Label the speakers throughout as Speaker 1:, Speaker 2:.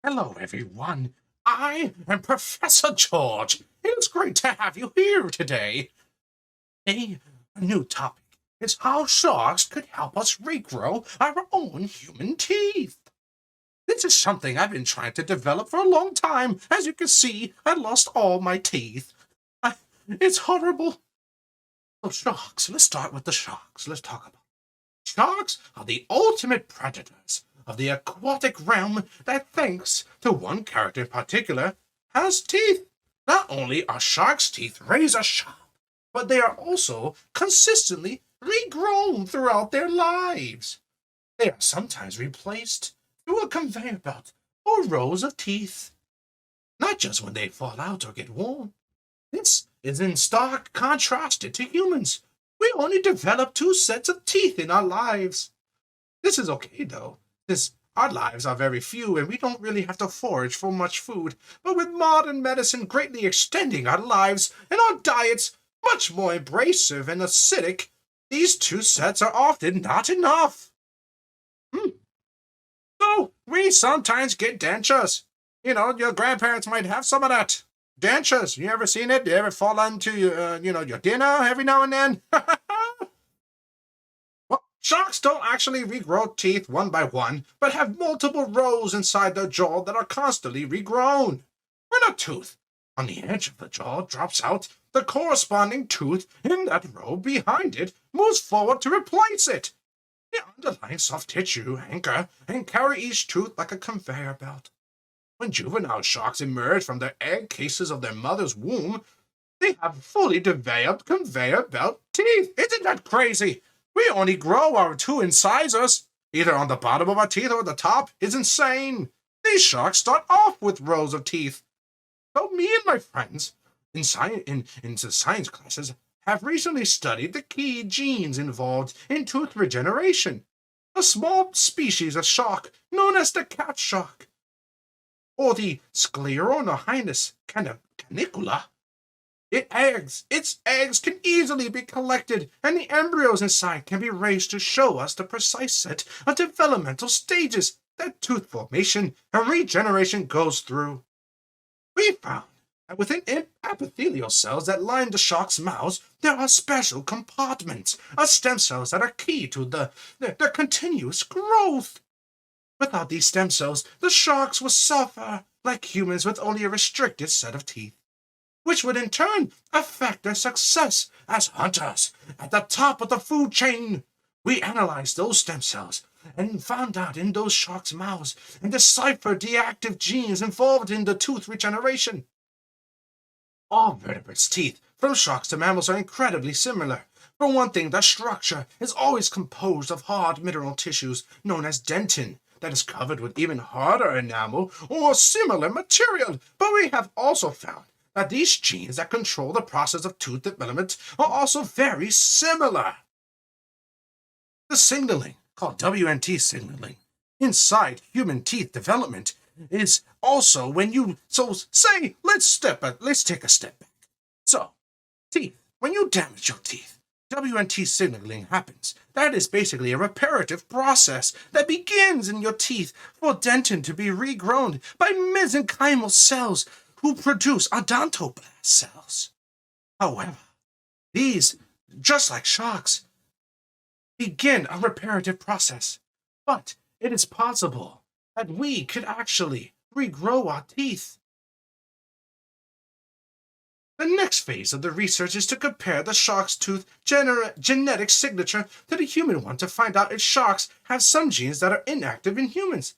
Speaker 1: Hello, everyone. I am Professor George. It's great to have you here today. A new topic is how sharks could help us regrow our own human teeth. This is something I've been trying to develop for a long time. As you can see, I lost all my teeth. It's horrible. So sharks, let's start with the sharks. Let's talk about sharks are the ultimate predators of the aquatic realm that, thanks to one character in particular, has teeth. Not only are sharks' teeth razor sharp, but they are also consistently regrown throughout their lives. They are sometimes replaced through a conveyor belt or rows of teeth, not just when they fall out or get worn. This is in stark contrast to humans. We only develop two sets of teeth in our lives. This is okay though, since our lives are very few and we don't really have to forage for much food. But with modern medicine greatly extending our lives and our diets much more abrasive and acidic, these two sets are often not enough. So we sometimes get dentures. Your grandparents might have some of that. Dentures, you ever seen it? You ever fall into your dinner every now and then? Well, sharks don't actually regrow teeth one by one, but have multiple rows inside their jaw that are constantly regrown. When a tooth on the edge of the jaw drops out, the corresponding tooth in that row behind it moves forward to replace it. The underlying soft tissue anchor and carry each tooth like a conveyor belt. When juvenile sharks emerge from the egg cases of their mother's womb, they have fully developed conveyor belt teeth. Isn't that crazy? We only grow our two incisors, either on the bottom of our teeth or the top. It's insane. These sharks start off with rows of teeth. So me and my friends in science classes have recently studied the key genes involved in tooth regeneration. A small species of shark known as the cat shark, or the Scleronohinus canicula. Its eggs can easily be collected, and the embryos inside can be raised to show us the precise set of developmental stages that tooth formation and regeneration goes through. We found that within epithelial cells that line the shark's mouths, there are special compartments of stem cells that are key to the continuous growth. Without these stem cells, the sharks would suffer like humans with only a restricted set of teeth, which would in turn affect their success as hunters at the top of the food chain. We analyzed those stem cells and found out in those sharks' mouths and deciphered the active genes involved in the tooth regeneration. All vertebrates' teeth, from sharks to mammals, are incredibly similar. For one thing, their structure is always composed of hard mineral tissues known as dentin that is covered with even harder enamel or similar material. But we have also found that these genes that control the process of tooth development are also very similar. The signaling, called WNT signaling, inside human teeth development is also when you, let's take a step back. So, teeth, when you damage your teeth, WNT signaling happens. That is basically a reparative process that begins in your teeth for dentin to be regrown by mesenchymal cells who produce odontoblast cells. However, these, just like sharks, begin a reparative process, but it is possible that we could actually regrow our teeth. The next phase of the research is to compare the shark's tooth genetic signature to the human one to find out if sharks have some genes that are inactive in humans.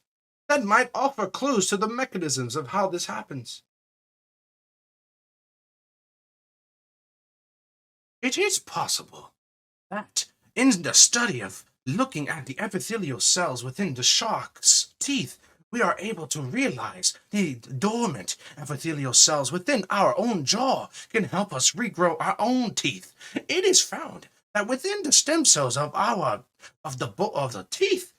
Speaker 1: That might offer clues to the mechanisms of how this happens. It is possible that in the study of looking at the epithelial cells within the shark's teeth, we are able to realize the dormant epithelial cells within our own jaw can help us regrow our own teeth. It is found that within the stem cells of the teeth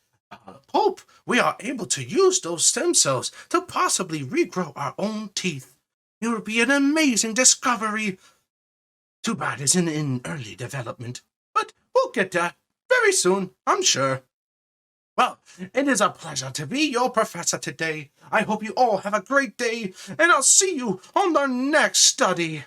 Speaker 1: pulp, we are able to use those stem cells to possibly regrow our own teeth. It would be an amazing discovery. Too bad it's in early development, but we'll get there very soon, I'm sure. Well, it is a pleasure to be your professor today. I hope you all have a great day, and I'll see you on the next study.